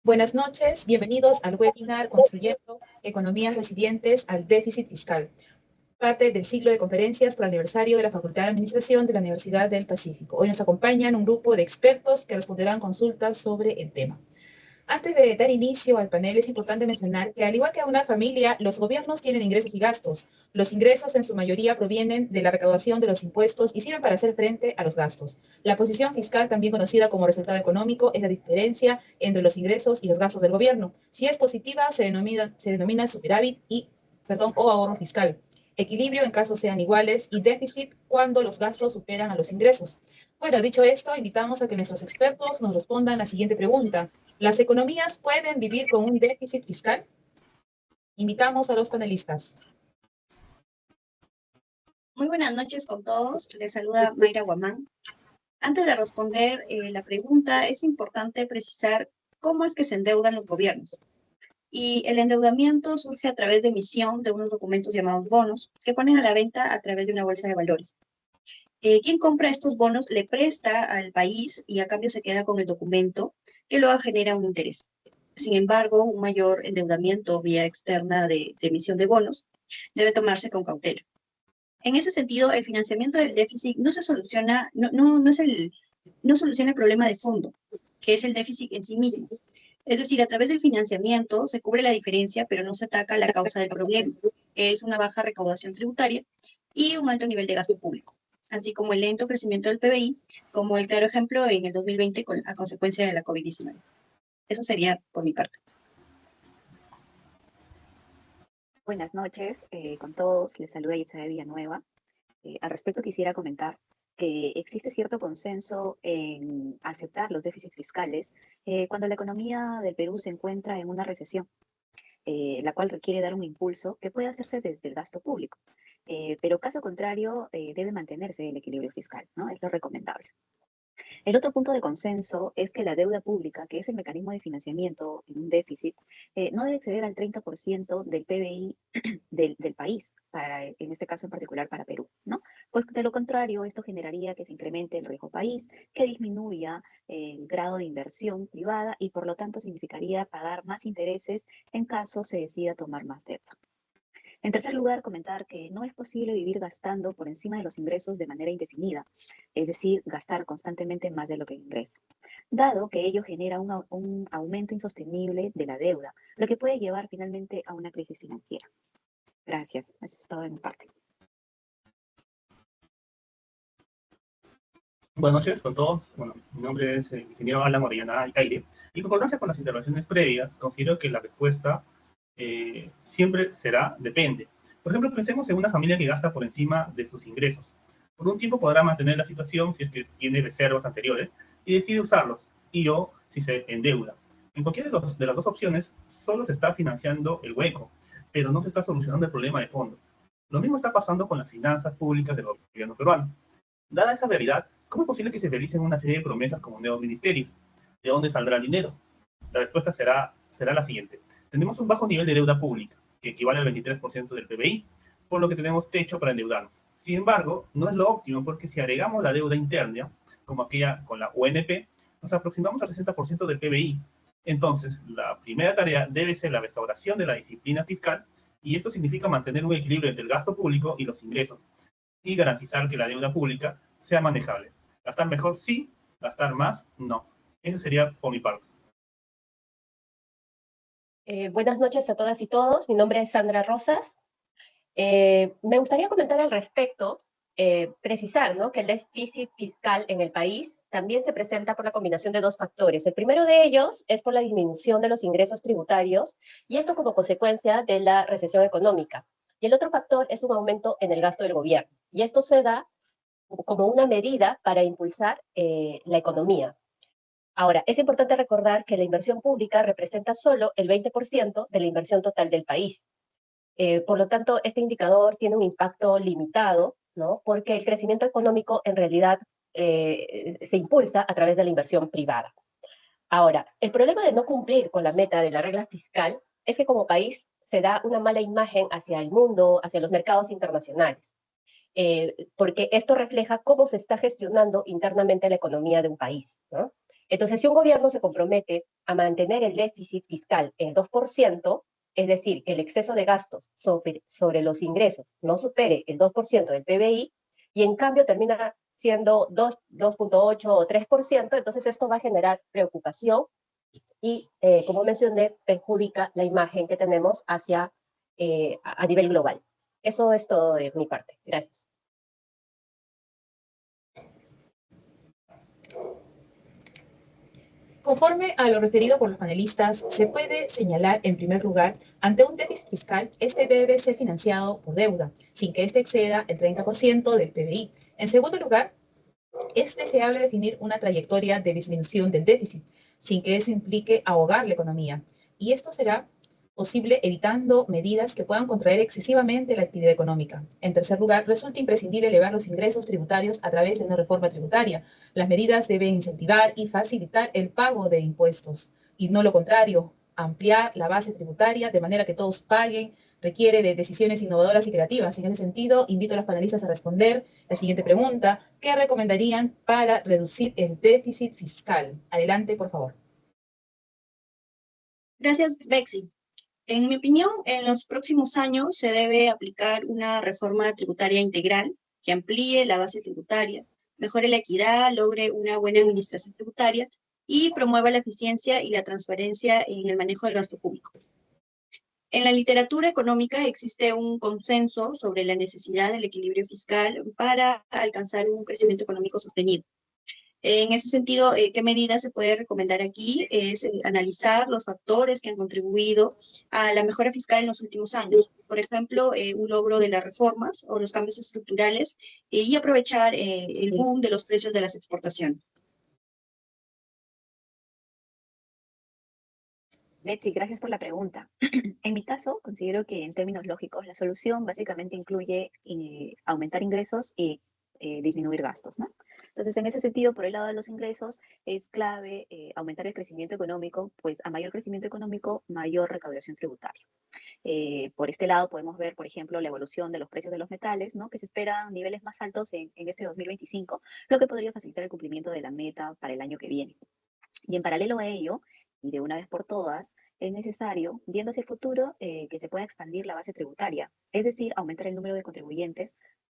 Buenas noches, bienvenidos al webinar Construyendo Economías Resilientes al Déficit Fiscal, parte del ciclo de conferencias por aniversario de la Facultad de Administración de la Universidad del Pacífico. Hoy nos acompañan un grupo de expertos que responderán consultas sobre el tema. Antes de dar inicio al panel, es importante mencionar que, al igual que una familia, los gobiernos tienen ingresos y gastos. Los ingresos, en su mayoría, provienen de la recaudación de los impuestos y sirven para hacer frente a los gastos. La posición fiscal, también conocida como resultado económico, es la diferencia entre los ingresos y los gastos del gobierno. Si es positiva, se denomina superávit o ahorro fiscal. Equilibrio en caso sean iguales y déficit cuando los gastos superan a los ingresos. Bueno, dicho esto, invitamos a que nuestros expertos nos respondan la siguiente pregunta. ¿Las economías pueden vivir con un déficit fiscal? Invitamos a los panelistas. Muy buenas noches con todos. Les saluda Mayra Guamán. Antes de responder la pregunta, es importante precisar cómo es que se endeudan los gobiernos. Y el endeudamiento surge a través de emisión de unos documentos llamados bonos que ponen a la venta a través de una bolsa de valores. Quien compra estos bonos le presta al país y a cambio se queda con el documento que luego genera un interés. Sin embargo, un mayor endeudamiento vía externa de emisión de bonos debe tomarse con cautela. En ese sentido, el financiamiento del déficit no soluciona el problema de fondo, que es el déficit en sí mismo. Es decir, a través del financiamiento se cubre la diferencia, pero no se ataca la causa del problema, que es una baja recaudación tributaria y un alto nivel de gasto público, así como el lento crecimiento del PBI, como el claro ejemplo en el 2020 a consecuencia de la COVID-19. Eso sería por mi parte. Buenas noches con todos, les saluda Isabel Villanueva. Al respecto quisiera comentar que existe cierto consenso en aceptar los déficits fiscales cuando la economía del Perú se encuentra en una recesión, la cual requiere dar un impulso que puede hacerse desde el gasto público. Pero caso contrario, debe mantenerse el equilibrio fiscal, ¿no? Es lo recomendable. El otro punto de consenso es que la deuda pública, que es el mecanismo de financiamiento en un déficit, no debe exceder al 30% del PBI del país, en este caso en particular para Perú, ¿no? Pues de lo contrario, esto generaría que se incremente el riesgo país, que disminuya el grado de inversión privada y por lo tanto significaría pagar más intereses en caso se decida tomar más deuda. En tercer lugar, comentar que no es posible vivir gastando por encima de los ingresos de manera indefinida, es decir, gastar constantemente más de lo que ingresa, dado que ello genera un aumento insostenible de la deuda, lo que puede llevar finalmente a una crisis financiera. Gracias, eso es todo de mi parte. Buenas noches con todos. Bueno, mi nombre es el ingeniero Alan Orellana Alcaide, y en concordancia con las intervenciones previas, considero que la respuesta siempre será depende. Por ejemplo, pensemos en una familia que gasta por encima de sus ingresos. Por un tiempo podrá mantener la situación si es que tiene reservas anteriores y decide usarlos, si se endeuda. En cualquiera de las dos opciones, solo se está financiando el hueco, pero no se está solucionando el problema de fondo. Lo mismo está pasando con las finanzas públicas del gobierno peruano. Dada esa realidad, ¿cómo es posible que se realicen una serie de promesas como nuevos ministerios? ¿De dónde saldrá el dinero? La respuesta será la siguiente. Tenemos un bajo nivel de deuda pública, que equivale al 23% del PBI, por lo que tenemos techo para endeudarnos. Sin embargo, no es lo óptimo porque si agregamos la deuda interna, como aquella con la UNP, nos aproximamos al 60% del PBI. Entonces, la primera tarea debe ser la restauración de la disciplina fiscal, y esto significa mantener un equilibrio entre el gasto público y los ingresos, y garantizar que la deuda pública sea manejable. Gastar mejor sí, gastar más no. Eso sería por mi parte. Buenas noches a todas y todos. Mi nombre es Sandra Rosas. Me gustaría comentar al respecto, precisar, ¿no?, que el déficit fiscal en el país también se presenta por la combinación de dos factores. El primero de ellos es por la disminución de los ingresos tributarios, y esto como consecuencia de la recesión económica. Y el otro factor es un aumento en el gasto del gobierno. Y esto se da como una medida para impulsar la economía. Ahora, es importante recordar que la inversión pública representa solo el 20% de la inversión total del país. Por lo tanto, este indicador tiene un impacto limitado, ¿no?, porque el crecimiento económico en realidad se impulsa a través de la inversión privada. Ahora, el problema de no cumplir con la meta de la regla fiscal es que como país se da una mala imagen hacia el mundo, hacia los mercados internacionales, porque esto refleja cómo se está gestionando internamente la economía de un país, ¿no? Entonces, si un gobierno se compromete a mantener el déficit fiscal en 2%, es decir, que el exceso de gastos sobre los ingresos no supere el 2% del PBI, y en cambio termina siendo 2.8 o 3%, entonces esto va a generar preocupación y, como mencioné, perjudica la imagen que tenemos a nivel global. Eso es todo de mi parte. Gracias. Conforme a lo referido por los panelistas, se puede señalar, en primer lugar, ante un déficit fiscal, este debe ser financiado por deuda, sin que este exceda el 30% del PBI. En segundo lugar, es deseable definir una trayectoria de disminución del déficit, sin que eso implique ahogar la economía. Y esto será posible evitando medidas que puedan contraer excesivamente la actividad económica. En tercer lugar, resulta imprescindible elevar los ingresos tributarios a través de una reforma tributaria. Las medidas deben incentivar y facilitar el pago de impuestos y no lo contrario, ampliar la base tributaria de manera que todos paguen requiere de decisiones innovadoras y creativas. En ese sentido, invito a los panelistas a responder la siguiente pregunta. ¿Qué recomendarían para reducir el déficit fiscal? Adelante, por favor. Gracias, Bexy. En mi opinión, en los próximos años se debe aplicar una reforma tributaria integral que amplíe la base tributaria, mejore la equidad, logre una buena administración tributaria y promueva la eficiencia y la transparencia en el manejo del gasto público. En la literatura económica existe un consenso sobre la necesidad del equilibrio fiscal para alcanzar un crecimiento económico sostenido. En ese sentido, ¿qué medidas se puede recomendar aquí? Es analizar los factores que han contribuido a la mejora fiscal en los últimos años. Por ejemplo, un logro de las reformas o los cambios estructurales y aprovechar el boom de los precios de las exportaciones. Betsy, gracias por la pregunta. En mi caso, considero que en términos lógicos, la solución básicamente incluye aumentar ingresos y disminuir gastos, ¿no? Entonces, en ese sentido, por el lado de los ingresos, es clave aumentar el crecimiento económico, pues a mayor crecimiento económico, mayor recaudación tributaria. Por este lado podemos ver, por ejemplo, la evolución de los precios de los metales, ¿no? Que se esperan niveles más altos en este 2025, lo que podría facilitar el cumplimiento de la meta para el año que viene. Y en paralelo a ello, y de una vez por todas, es necesario, viendo hacia el futuro, que se pueda expandir la base tributaria, es decir, aumentar el número de contribuyentes,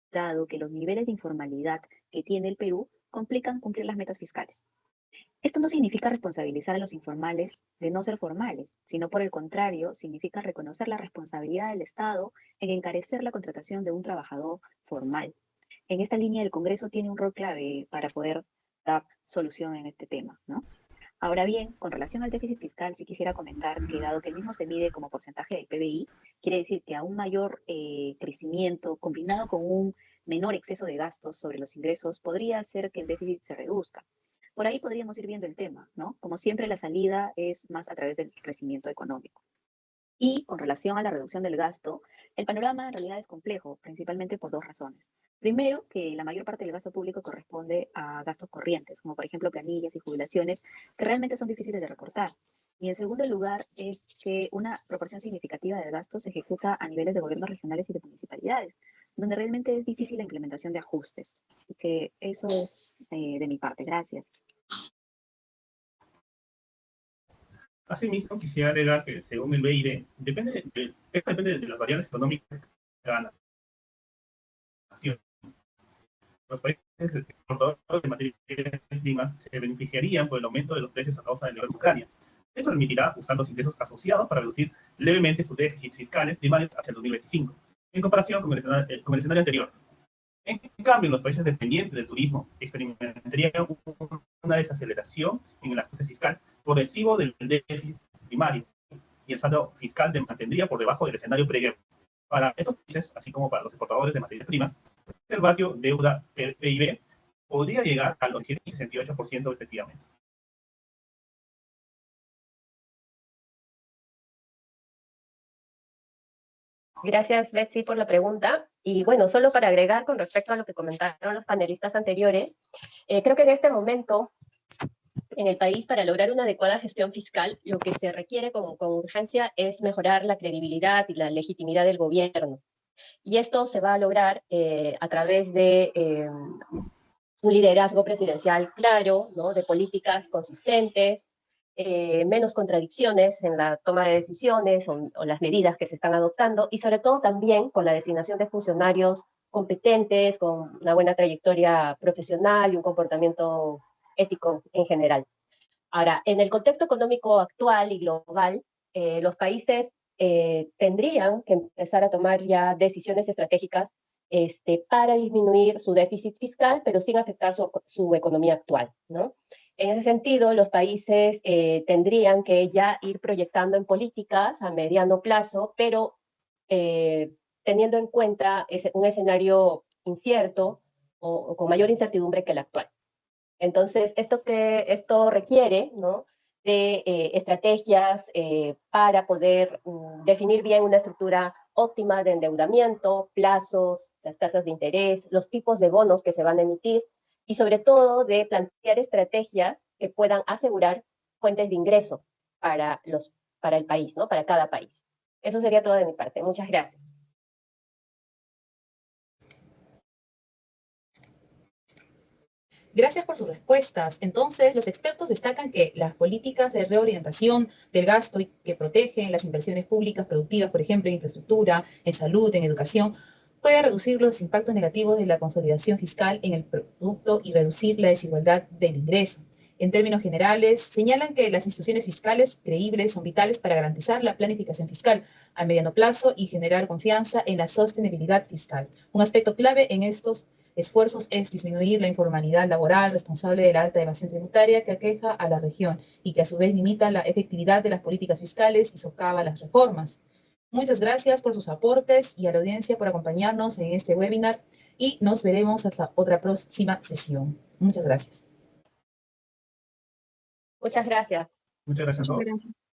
dado que los niveles de informalidad que tiene el Perú complican cumplir las metas fiscales. Esto no significa responsabilizar a los informales de no ser formales, sino por el contrario, significa reconocer la responsabilidad del Estado en encarecer la contratación de un trabajador formal. En esta línea, el Congreso tiene un rol clave para poder dar solución en este tema, ¿no? Ahora bien, con relación al déficit fiscal, sí quisiera comentar que dado que el mismo se mide como porcentaje del PBI, quiere decir que a un mayor crecimiento combinado con un menor exceso de gastos sobre los ingresos podría hacer que el déficit se reduzca. Por ahí podríamos ir viendo el tema, ¿no? Como siempre, la salida es más a través del crecimiento económico. Y con relación a la reducción del gasto, el panorama en realidad es complejo, principalmente por dos razones. Primero, que la mayor parte del gasto público corresponde a gastos corrientes, como por ejemplo planillas y jubilaciones, que realmente son difíciles de recortar. Y en segundo lugar, es que una proporción significativa del gasto se ejecuta a niveles de gobiernos regionales y de municipalidades, donde realmente es difícil la implementación de ajustes. Así que eso es de mi parte. Gracias. Asimismo, quisiera agregar que, según el BID, esto depende de las variables económicas de cada nación. Los países exportadores de materias primas se beneficiarían por el aumento de los precios a causa de la guerra de Ucrania. Esto permitirá usar los ingresos asociados para reducir levemente sus déficits fiscales primarios hacia el 2025, en comparación con el escenario anterior. En cambio, los países dependientes del turismo experimentarían una desaceleración en el ajuste fiscal progresivo del déficit primario, y el saldo fiscal se mantendría por debajo del escenario preguerra. Para estos países, así como para los exportadores de materias primas, el ratio deuda-PIB podría llegar al 87 y 68% respectivamente. Gracias, Betsy, por la pregunta. Y bueno, solo para agregar con respecto a lo que comentaron los panelistas anteriores, creo que en este momento, en el país, para lograr una adecuada gestión fiscal, lo que se requiere con urgencia es mejorar la credibilidad y la legitimidad del gobierno. Y esto se va a lograr a través de un liderazgo presidencial claro, ¿no? De políticas consistentes, menos contradicciones en la toma de decisiones o las medidas que se están adoptando, y sobre todo también con la designación de funcionarios competentes, con una buena trayectoria profesional y un comportamiento ético en general. Ahora, en el contexto económico actual y global, los países tendrían que empezar a tomar ya decisiones estratégicas para disminuir su déficit fiscal, pero sin afectar su economía actual, ¿no? En ese sentido, los países tendrían que ya ir proyectando en políticas a mediano plazo, pero teniendo en cuenta un escenario incierto o con mayor incertidumbre que el actual. Entonces, esto requiere, ¿no? De estrategias para poder definir bien una estructura óptima de endeudamiento, plazos, las tasas de interés, los tipos de bonos que se van a emitir y sobre todo de plantear estrategias que puedan asegurar fuentes de ingreso para el país, ¿no? Para cada país. Eso sería todo de mi parte. Muchas gracias. Gracias por sus respuestas. Entonces, los expertos destacan que las políticas de reorientación del gasto y que protegen las inversiones públicas productivas, por ejemplo, en infraestructura, en salud, en educación, pueden reducir los impactos negativos de la consolidación fiscal en el producto y reducir la desigualdad del ingreso. En términos generales, señalan que las instituciones fiscales creíbles son vitales para garantizar la planificación fiscal a mediano plazo y generar confianza en la sostenibilidad fiscal. Un aspecto clave en estos esfuerzos es disminuir la informalidad laboral responsable de la alta evasión tributaria que aqueja a la región y que a su vez limita la efectividad de las políticas fiscales y socava las reformas. Muchas gracias por sus aportes y a la audiencia por acompañarnos en este webinar y nos veremos hasta otra próxima sesión. Muchas gracias. Muchas gracias. Muchas gracias a Muchas todos. gracias.